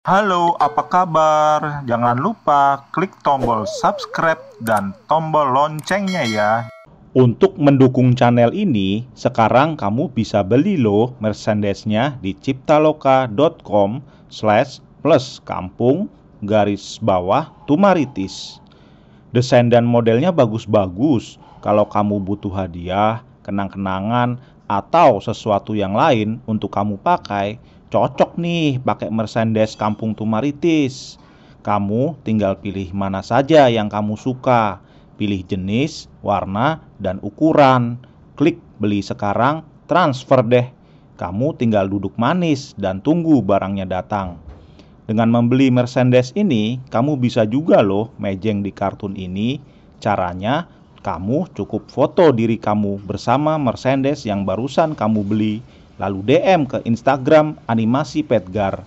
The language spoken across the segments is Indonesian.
Halo, apa kabar? Jangan lupa klik tombol subscribe dan tombol loncengnya ya. Untuk mendukung channel ini, sekarang kamu bisa beli loh merchandise-nya di ciptaloka.com/+kampung_tumaritis. Desain dan modelnya bagus-bagus. Kalau kamu butuh hadiah, kenang-kenangan, atau sesuatu yang lain untuk kamu pakai, cocok nih pakai merchandise Kampung Tumaritis. Kamu tinggal pilih mana saja yang kamu suka. Pilih jenis, warna, dan ukuran. Klik beli sekarang, transfer deh. Kamu tinggal duduk manis dan tunggu barangnya datang. Dengan membeli merchandise ini, kamu bisa juga loh mejeng di kartun ini. Caranya, kamu cukup foto diri kamu bersama merchandise yang barusan kamu beli, lalu DM ke Instagram Animasi Petgar.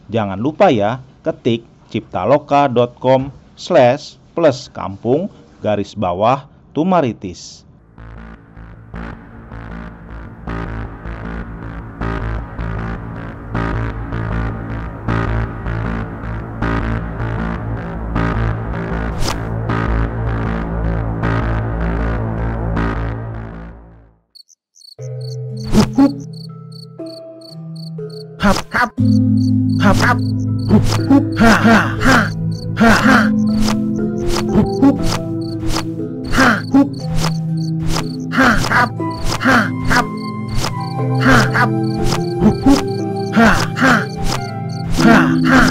Jangan lupa ya, ketik ciptaloka.com/+kampung_tumaritis. Hap hap hap hap hup hup ha ha ha ha ha hup hup ha hup ha hap ha hap ha hap hup hup ha ha ha ha.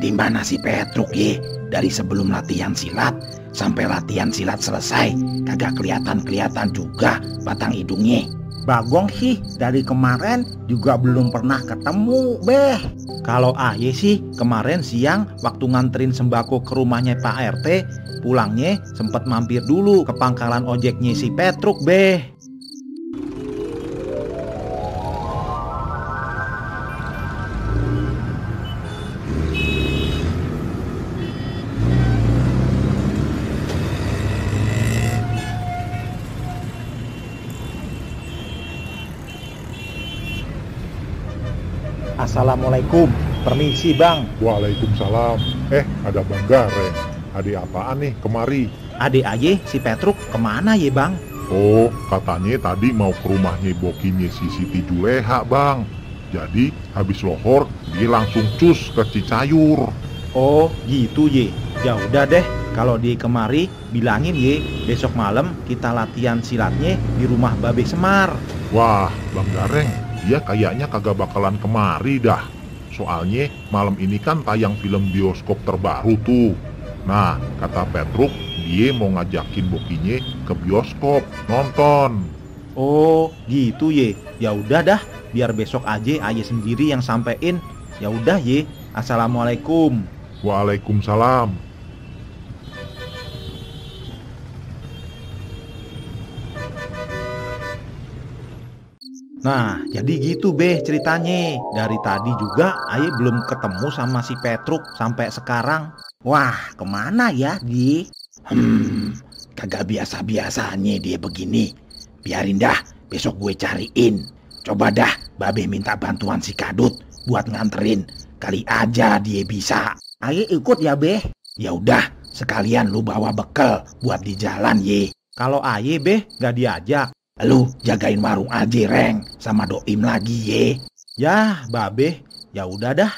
Di mana si Petruk ye? Dari sebelum latihan silat sampai latihan silat selesai, kagak kelihatan juga batang hidungnya. Bagong sih dari kemarin juga belum pernah ketemu, Beh. Kalau Aye sih kemarin siang waktu nganterin sembako ke rumahnya Pak RT, pulangnya sempet mampir dulu ke pangkalan ojeknya si Petruk, Beh. Assalamualaikum, permisi bang. Waalaikumsalam. Ada Bang Gareng. Adik apaan nih kemari? Adik Aye si Petruk kemana ye, Bang? Oh, katanya tadi mau ke rumahnya bokinya si Siti Juleha, Bang. Jadi habis lohor dia langsung cus ke Cicayur. Oh gitu ye. Ya udah deh, kalau dia kemari bilangin ye besok malam kita latihan silatnya di rumah Babe Semar. Wah, Bang Gareng, dia kayaknya kagak bakalan kemari dah. Soalnya malam ini kan tayang film bioskop terbaru tuh. Nah, kata Petruk, dia mau ngajakin bokinya ke bioskop nonton. Oh gitu ye. Ya udah dah, biar besok aja Aye sendiri yang sampein. Ya udah ye. Assalamualaikum. Waalaikumsalam. Nah, jadi gitu Beh ceritanya. Dari tadi juga Aye belum ketemu sama si Petruk sampai sekarang. Wah, kemana ya dia? Kagak biasa-biasanya dia begini. Biarin dah, besok gue cariin. Coba dah, Babe minta bantuan si Kadut buat nganterin. Kali aja dia bisa. Aye ikut ya Beh. Ya udah, sekalian lu bawa bekal buat di jalan ye. Kalau Aye Beh gak diajak, lu jagain warung aja Reng, sama Doim lagi ye. Ya, Babe, ya udah dah.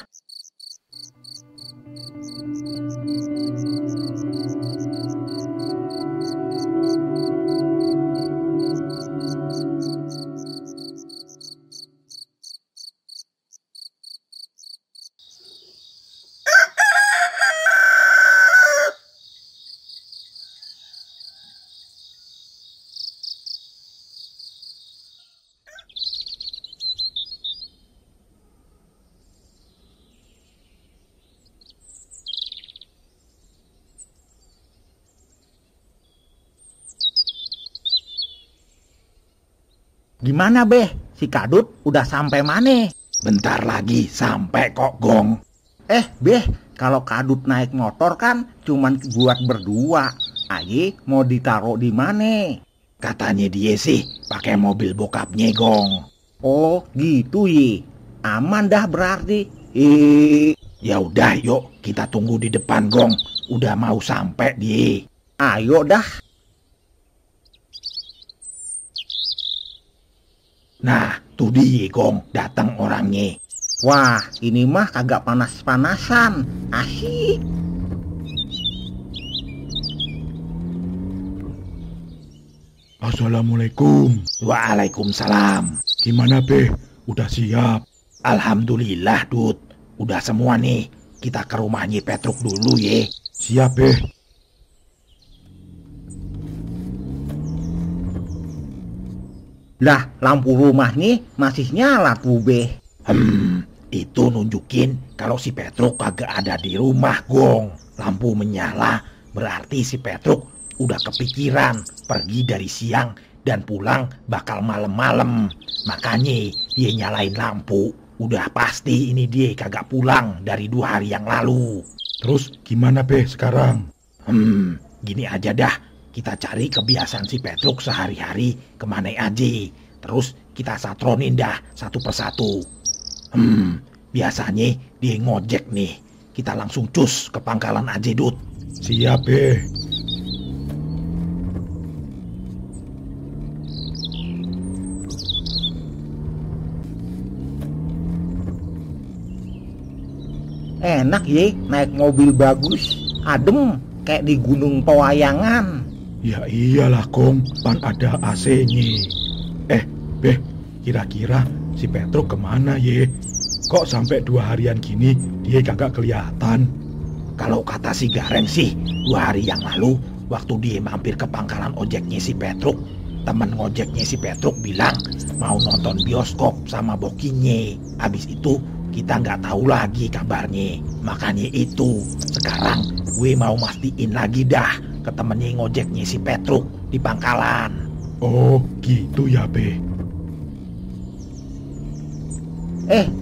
Gimana Beh? Si Kadut udah sampai mana? Bentar lagi sampai kok Gong. Beh, kalau Kadut naik motor kan cuman buat berdua. Aye mau ditaruh di mana? Katanya dia sih pakai mobil bokapnya, Gong. Oh gitu ye. Aman dah berarti. Ya udah, yuk kita tunggu di depan, Gong. Udah mau sampai dia. Ayo dah. Nah, tuh dia, Gong, datang orangnya. Wah, ini mah kagak panas-panasan. Asik. Assalamualaikum. Waalaikumsalam. Gimana, Beh? Udah siap? Alhamdulillah, Dut. Udah semua nih. Kita ke rumahnya Petruk dulu, ye. Siap, Beh. Lah, lampu rumahnya masih nyala tuh, Beh. Itu nunjukin kalau si Petruk kagak ada di rumah, Gong. Lampu menyala, berarti si Petruk udah kepikiran pergi dari siang dan pulang bakal malam-malam. Makanya dia nyalain lampu. Udah pasti ini dia kagak pulang dari 2 hari yang lalu. Terus gimana, Beh, sekarang? Gini aja dah. Kita cari kebiasaan si Petruk sehari-hari kemana aja. Terus kita satronin dah satu persatu. Biasanya dia ngojek nih. Kita langsung cus ke pangkalan aja, Dut. Siap, Beh. Enak ye, naik mobil bagus. Adem, kayak di Gunung Pewayangan. Ya iyalah, Gong, pan ada AC-nya. Beh, kira-kira si Petruk kemana ye? Kok sampai 2 harian gini dia kagak kelihatan? Kalau kata si Gareng sih, 2 hari yang lalu waktu dia mampir ke pangkalan ojeknya si Petruk, temen ngojeknya si Petruk bilang mau nonton bioskop sama bokinya. Habis itu kita nggak tahu lagi kabarnya. Makanya itu sekarang gue mau mastiin lagi dah ke temennya ngojeknya si Petruk di pangkalan. Oh gitu ya, Beh.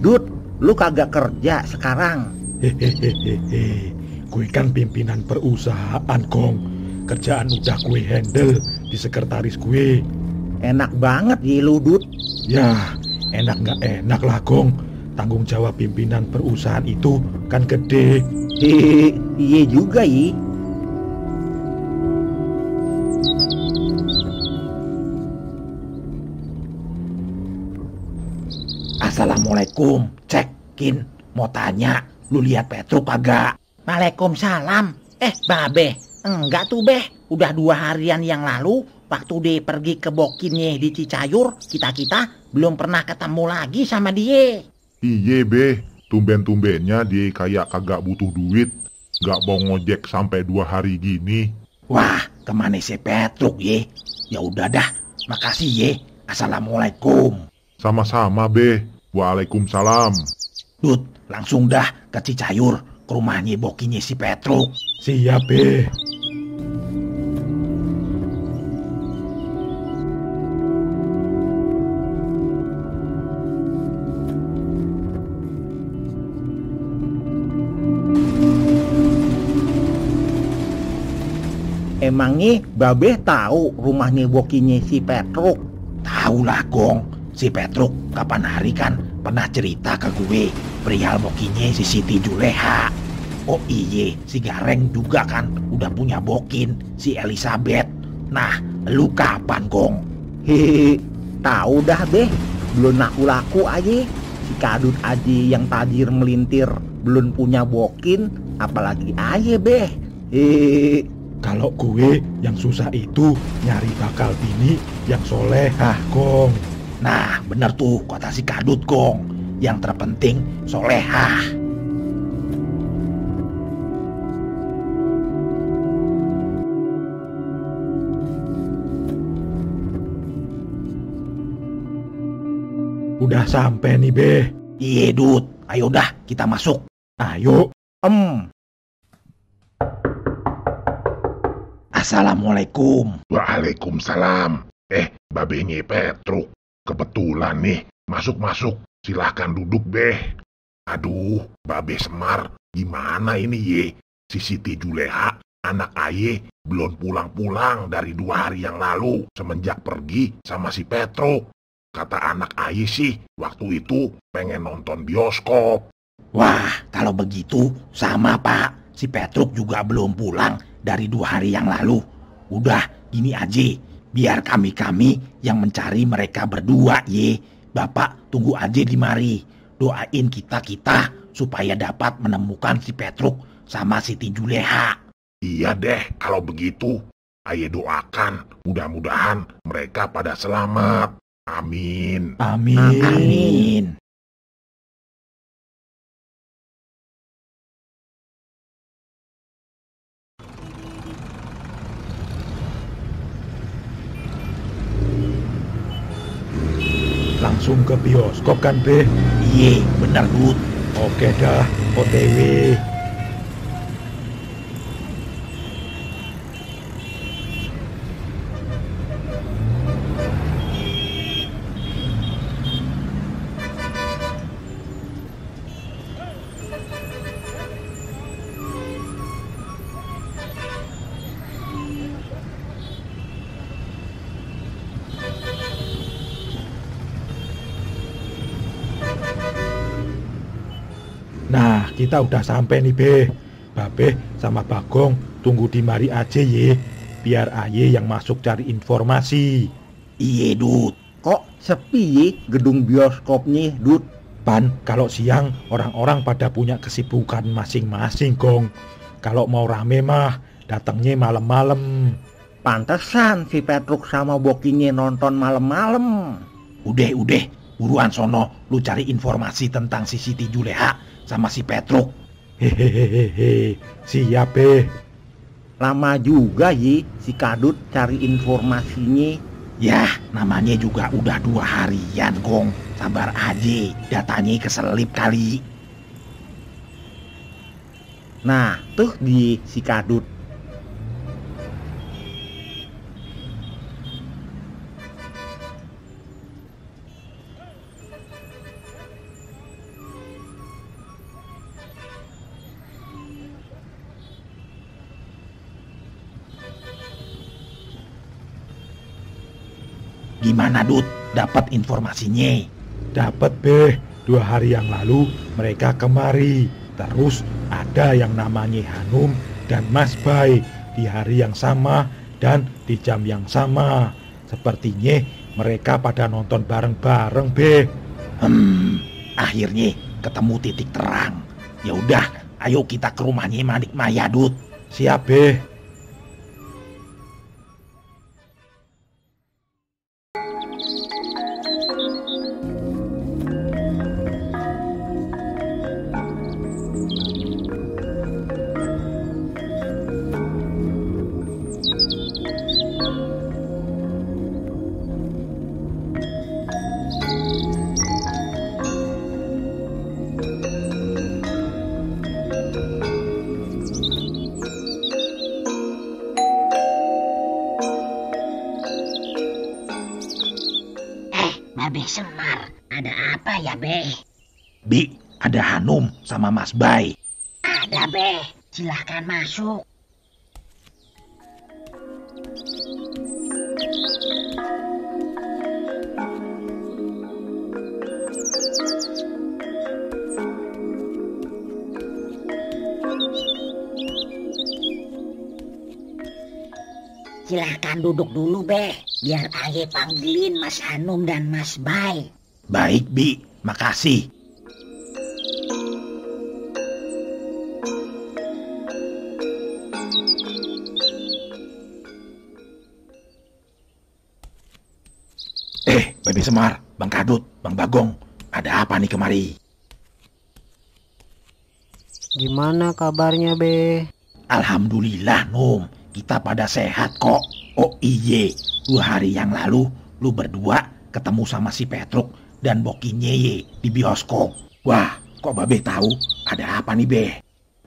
Dut, lu kagak kerja sekarang? Hehehehe, gue kan pimpinan perusahaan, Gong. Kerjaan udah gue handle di sekretaris gue. Enak banget ye lu, Dut. Ya, enak nggak enak lah, Gong. Tanggung jawab pimpinan perusahaan itu kan gede. Iya juga ye. Assalamualaikum, cekin. Mau tanya, lu lihat Petruk kagak? Waalaikumsalam. Babe, enggak tuh, Beh. Udah 2 harian yang lalu, waktu dia pergi ke bokinnya di Cicayur, kita belum pernah ketemu lagi sama dia. Iye, Beh. Tumben-tumbennya dia kayak kagak butuh duit. Gak mau ngojek sampai 2 hari gini. Wah, kemana si Petruk ye? Ya udah dah, makasih ye. Assalamualaikum. Sama-sama, Beh. Waalaikumsalam. Dut, langsung dah ke Cicayur, ke rumahnya bokinya si Petruk. Siap, Beh. Emangnya Babe tahu rumahnya bokinya si Petruk? Tahu lah, Gong. Si Petruk kapan hari kan pernah cerita ke gue perihal bokinya si Siti Juleha. Oh iye, si Gareng juga kan udah punya bokin, si Elizabeth. Nah, lu kapan, Gong? Tahu dah, Beh. Belum laku-laku aja. Si Kadut aja yang tajir melintir belum punya bokin, apalagi aja, Beh. Kalau gue yang susah itu nyari bakal bini yang solehah, Gong. Nah, bener tuh kata si Kadut, Gong. Yang terpenting solehah. Udah sampai nih, Beh. Iya, Dut. Ayo dah, kita masuk. Ayo. Assalamualaikum. Waalaikumsalam. Babenya Petruk. Kebetulan nih, masuk-masuk. Silahkan duduk, Beh. Aduh, Babe Semar, gimana ini ye? Si Siti Juleha anak aye belum pulang-pulang dari 2 hari yang lalu semenjak pergi sama si Petruk. Kata anak aye sih, waktu itu pengen nonton bioskop. Wah, kalau begitu sama Pak. Si Petruk juga belum pulang dari 2 hari yang lalu. Udah, gini aja. Biar kami-kami yang mencari mereka berdua ye. Bapak tunggu aja di mari. Doain kita-kita supaya dapat menemukan si Petruk sama Siti Juleha. Iya deh, kalau begitu. Aye doakan, mudah-mudahan mereka pada selamat. Amin. Amin. Amin. Langsung ke bioskop kan, Be? Iye, bener Dut. Oke dah, OTW. Nah, kita udah sampai nih, Be. Babe sama Bagong tunggu di mari aja ye. Biar aye yang masuk cari informasi. Iye, Dut. Kok sepi ye gedung bioskopnya, Dut? Pan, kalau siang orang-orang pada punya kesibukan masing-masing, Gong. Kalau mau rame mah, datangnya malam-malam. Pantesan si Petruk sama Bokinya nonton malam-malam. Udah. Buruan sono, lu cari informasi tentang si Siti Juleha sama si Petruk. Hehehehe, siap, Be. Lama juga ye si Kadut cari informasinya. Yah, namanya juga udah 2 harian, Gong. Sabar aja, datanya keselip kali. Nah, tuh di si Kadut. Gimana, Dut? Dapat informasinya? Dapat, Be. 2 hari yang lalu mereka kemari. Terus ada yang namanya Hanum dan Mas Bay di hari yang sama dan di jam yang sama. Sepertinya mereka pada nonton bareng-bareng, Be. Akhirnya ketemu titik terang. Ya udah, ayo kita ke rumahnya Manik Maya, Dut. Siap, Be. Babe Semar, ada apa ya, Be? Bi, ada Hanum sama Mas Bay. Ada, Be. Silahkan masuk. Silahkan duduk dulu, Be. Biar Aye panggilin Mas Hanum dan Mas Bay. Baik, Bi. Makasih. Babe Semar, Bang Kadut, Bang Bagong. Ada apa nih kemari? Gimana kabarnya, Be? Alhamdulillah, Num. Kita pada sehat kok. Oh iye, 2 hari yang lalu lu berdua ketemu sama si Petruk dan Bokinya ye di bioskop. Wah, kok Babe tahu? Ada apa nih, Be?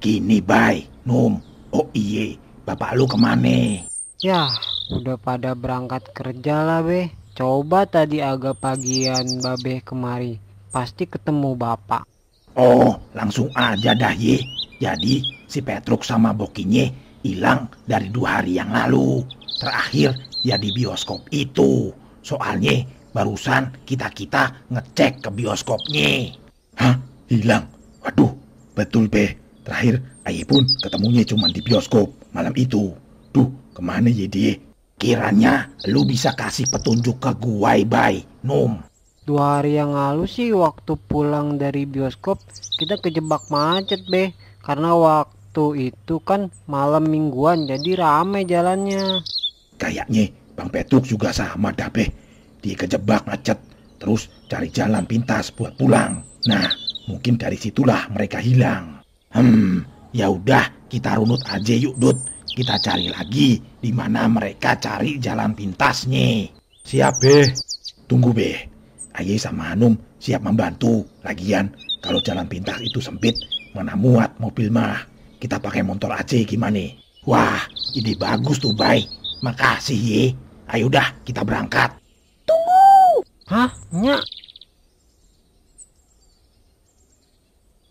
Gini, Bay, Num. Oh iye, bapak lu kemana? Ya, udah pada berangkat kerja lah, Be. Coba tadi agak pagian Babe kemari. Pasti ketemu bapak. Oh, langsung aja dah ye. Jadi si Petruk sama Bokinya hilang dari 2 hari yang lalu. Terakhir ya di bioskop itu. Soalnya barusan kita ngecek ke bioskopnya. Hah? Hilang? Waduh, betul be. Terakhir aye pun ketemunya cuma di bioskop malam itu. Duh, kemana ya dia? Kiranya lu bisa kasih petunjuk ke gua, Bay, Num. 2 hari yang lalu sih waktu pulang dari bioskop kita kejebak macet be. Karena waktu itu kan malam mingguan jadi rame jalannya. Kayaknya Bang Petruk juga sama dah be. Dia kejebak macet terus cari jalan pintas buat pulang. Nah, mungkin dari situlah mereka hilang. Ya udah kita runut aja yuk Dut. Kita cari lagi di mana mereka cari jalan pintasnya. Siap be. Tunggu be. Aye sama Hanum siap membantu. Lagian kalau jalan pintas itu sempit, mana muat mobil mah. Kita pakai motor aja gimana? Wah, ide bagus tuh Bay. Makasih ye. Ayo dah kita berangkat. Hah? Nyak?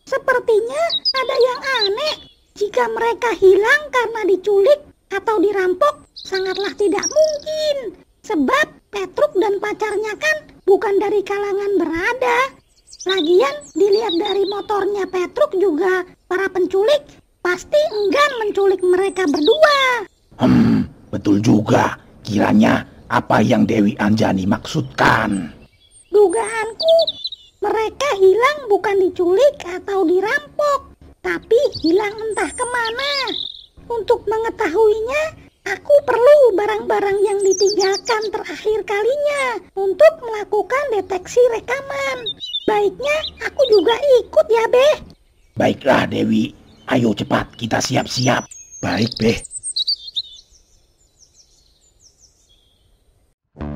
Sepertinya ada yang aneh. Jika mereka hilang karena diculik atau dirampok, sangatlah tidak mungkin. Sebab Petruk dan pacarnya kan bukan dari kalangan berada. Lagian dilihat dari motornya Petruk juga para penculik pasti enggan menculik mereka berdua. Betul juga. Kiranya apa yang Dewi Anjani maksudkan. Dugaanku, mereka hilang bukan diculik atau dirampok, tapi hilang entah kemana. Untuk mengetahuinya, aku perlu barang-barang yang ditinggalkan terakhir kalinya untuk melakukan deteksi rekaman. Baiknya aku juga ikut ya, Beh. Baiklah Dewi, ayo cepat kita siap-siap. Baik Beh.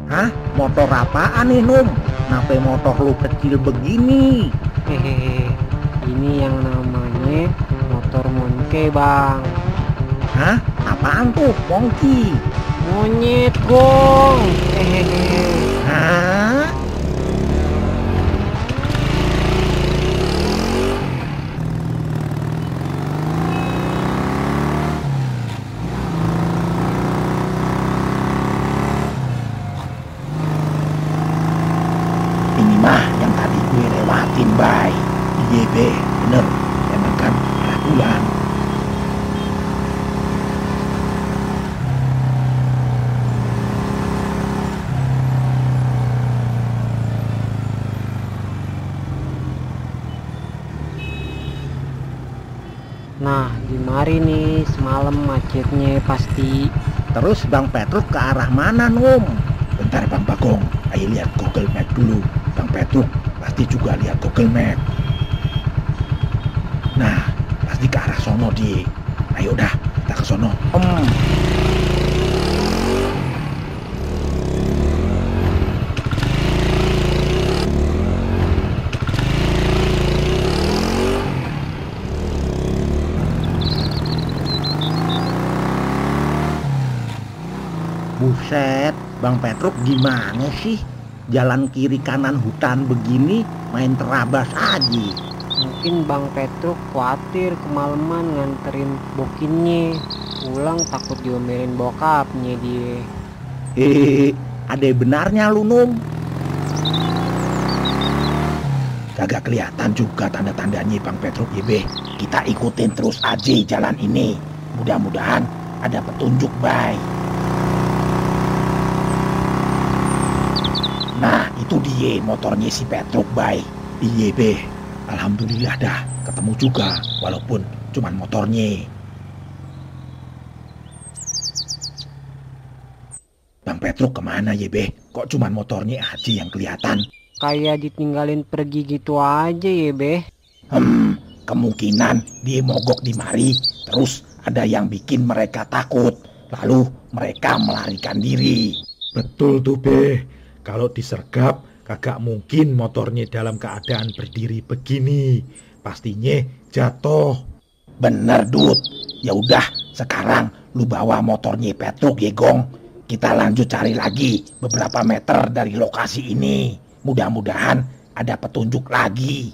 Hah? Motor apaan nih, Num? Kenapa motor lu kecil begini? Hehehe, ini yang namanya motor Monkey bang. Hah? Apaan tuh, Monkey? Monyet gong. Hehehe. Hah? Ini mah yang tadi gue lewatin, Bay. Iya, Beh, bener. Emang kan arah pulang. Nah, di mari nih semalam macetnya pasti. Terus Bang Petruk ke arah mana, Num? Bentar Bang Bagong, ayo lihat Google Map dulu. Bang Petruk pasti juga lihat Google Map. Nah, pasti ke arah sono di. Ayo dah, kita ke sono. Buset, Bang Petruk gimana sih? Jalan kiri kanan hutan begini main terabas aja. Mungkin Bang Petruk khawatir kemalaman nganterin bokinnya. Pulang takut diomelin bokapnya dia. Hehehe, ada benarnya lu, Num. Kagak kelihatan juga tanda-tandanya Bang Petruk ya, Beh. Kita ikutin terus aja jalan ini. Mudah-mudahan ada petunjuk, Bay. Nah, itu dia motornya si Petruk, Bay. Iya, Beh. Alhamdulillah dah ketemu juga, walaupun cuman motornya. Bang Petruk kemana ya, Beh? Kok cuman motornya aja yang kelihatan? Kayak ditinggalin pergi gitu aja ya, Beh. Kemungkinan dia mogok di mari, terus ada yang bikin mereka takut, lalu mereka melarikan diri. Betul tuh Beh. Kalau disergap kagak mungkin motornya dalam keadaan berdiri begini. Pastinya jatuh. Bener Dut. Ya udah, sekarang lu bawa motornya Petruk ya, Gong. Kita lanjut cari lagi beberapa meter dari lokasi ini. Mudah-mudahan ada petunjuk lagi.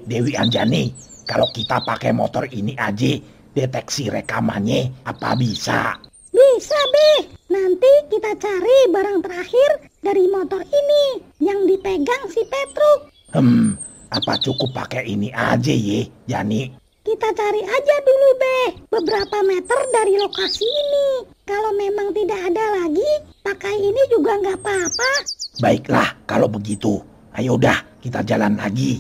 Dewi Anjani, kalau kita pakai motor ini aja deteksi rekamannya apa bisa? Bisa, Be. Nanti kita cari barang terakhir dari motor ini yang dipegang si Petruk. Apa cukup pakai ini aja ye, Jani? Kita cari aja dulu, Be, beberapa meter dari lokasi ini. Kalau memang tidak ada lagi, pakai ini juga nggak apa-apa. Baiklah, kalau begitu. Ayo dah, kita jalan lagi.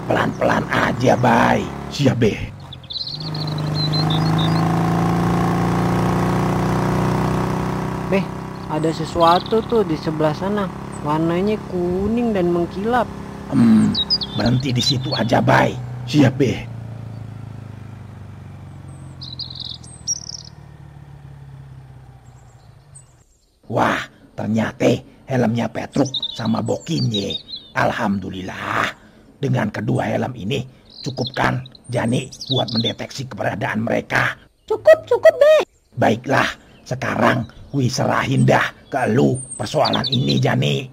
Pelan-pelan aja, Bay. Siap, Be. Beh, ada sesuatu tuh di sebelah sana. Warnanya kuning dan mengkilap. Berhenti di situ aja, Bay. Siap, Be. Wah, ternyata helmnya Petruk sama Bokinye. Alhamdulillah. Dengan kedua helm ini, cukup kan, Jani, buat mendeteksi keberadaan mereka? Cukup, Be. Baiklah, sekarang Wi serahin dah ke lu persoalan ini, Jani.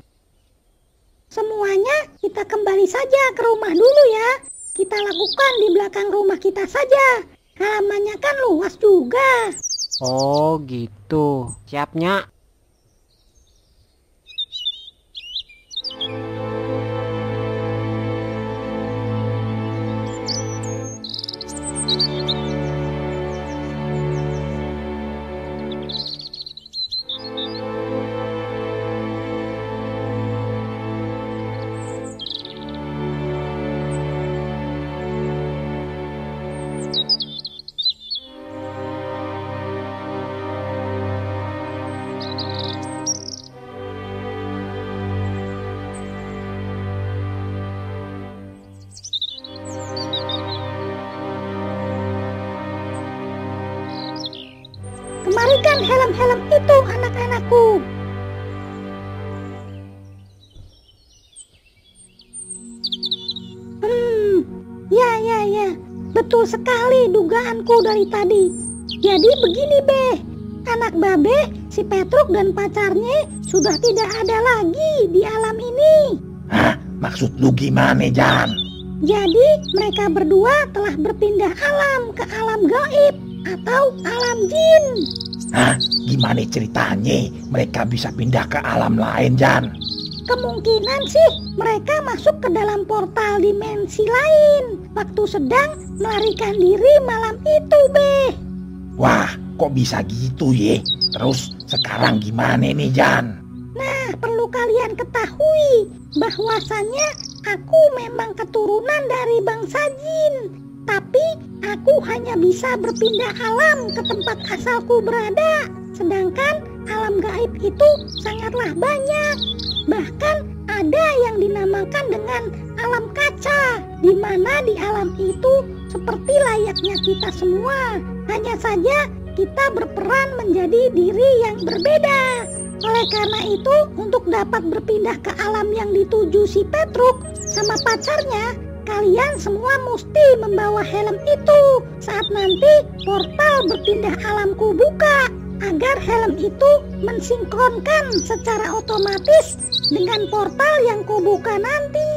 Semuanya kita kembali saja ke rumah dulu ya. Kita lakukan di belakang rumah kita saja. Halamannya kan luas juga. Oh gitu. Siapnya. Kemarikan helm-helm itu, anak-anakku. Ya. Betul sekali dugaanku dari tadi. Jadi begini, Be. Anak Babe, si Petruk dan pacarnya sudah tidak ada lagi di alam ini. Hah? Maksud lu gimana, Jan? Jadi mereka berdua telah berpindah alam ke alam gaib atau alam jin. Hah? Gimana ceritanya mereka bisa pindah ke alam lain, Jan? Kemungkinan sih mereka masuk ke dalam portal dimensi lain waktu sedang melarikan diri malam itu, Be. Wah, kok bisa gitu ye? Terus sekarang gimana nih, Jan? Nah, perlu kalian ketahui bahwasannya aku memang keturunan dari bangsa jin. Tapi aku hanya bisa berpindah alam ke tempat asalku berada. Sedangkan alam gaib itu sangatlah banyak. Bahkan ada yang dinamakan dengan alam kaca, di mana di alam itu seperti layaknya kita semua. Hanya saja kita berperan menjadi diri yang berbeda. Oleh karena itu, untuk dapat berpindah ke alam yang dituju si Petruk sama pacarnya, kalian semua mesti membawa helm itu saat nanti portal berpindah alamku buka, agar helm itu mensinkronkan secara otomatis dengan portal yang kubuka nanti.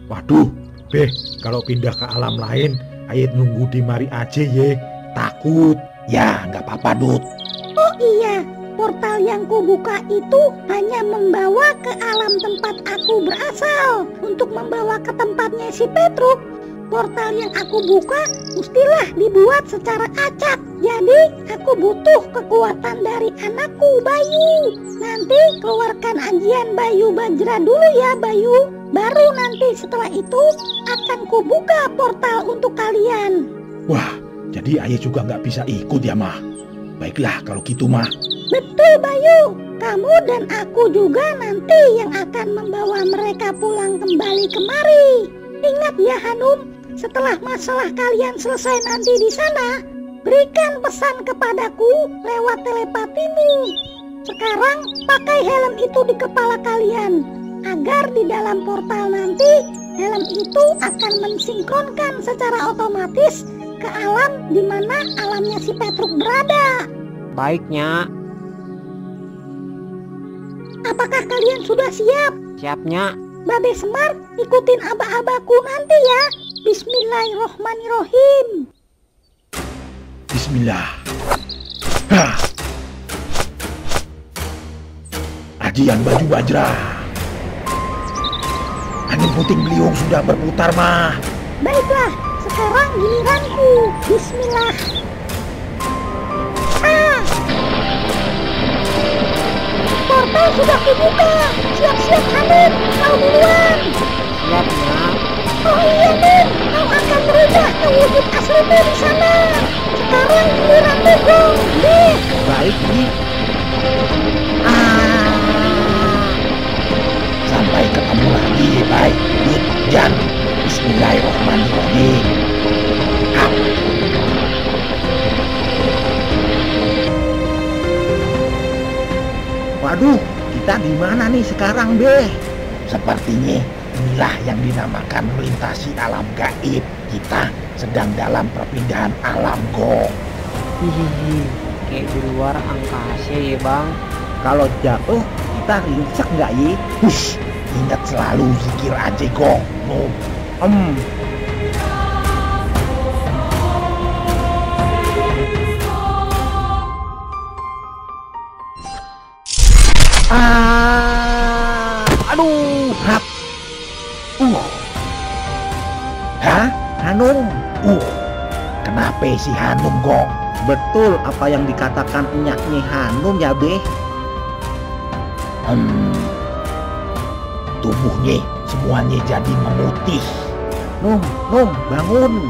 Waduh, Beh, kalau pindah ke alam lain, ayo nunggu di mari aja ye. Takut. Ya, nggak apa-apa, Dut. Oh iya, portal yang kubuka itu hanya membawa ke alam tempat aku berasal. Untuk membawa ke tempatnya si Petruk, portal yang aku buka mestilah dibuat secara acak. Jadi aku butuh kekuatan dari anakku Bayu. Nanti keluarkan ajian Bayu Bajra dulu ya, Bayu. Baru nanti setelah itu akan kubuka portal untuk kalian. Wah, jadi ayah juga nggak bisa ikut ya, Mah? Baiklah kalau gitu, Mah. Betul, Bayu. Kamu dan aku juga nanti yang akan membawa mereka pulang kembali kemari. Ingat ya, Hanum, setelah masalah kalian selesai nanti di sana, berikan pesan kepadaku lewat telepatimu. Sekarang pakai helm itu di kepala kalian, agar di dalam portal nanti helm itu akan mensinkronkan secara otomatis ke alam di mana alamnya si Petruk berada. Baiknya. Apakah kalian sudah siap? Siapnya. Babe Semar, ikutin aba-abaku nanti ya. Bismillahirrohmanirrohim. Bismillah. Hah. Ajian baju bajra. Angin puting beliung sudah berputar, mah. Baiklah, sekarang giliranku. Bismillah. Portal sudah kubuka. Siap-siap Hanum, kau duluan. Siapnya. Oh iya Min, kau akan berubah ke wujud aslimu di sana. Sekarang giliranmu Gong. Nih. Baik, Di. Sampai ketemu lagi, baik. Jan. Bismillahirrahmanirrahim. Waduh, kita di mana nih sekarang, Be? Sepertinya inilah yang dinamakan melintasi alam gaib. Kita sedang dalam perpindahan alam, Gong. Hihihi, kayak di luar angkasa ya bang. Kalau jatuh, kita ringsek nggak, Yi? Hush, ingat selalu zikir aja, Gong. No. Aduh, hap. Hah? Hanum. Kenapa si Hanum, Gong? Betul apa yang dikatakan enyaknya Hanum ya, Be? Tubuhnya semuanya jadi memutih. Num, bangun.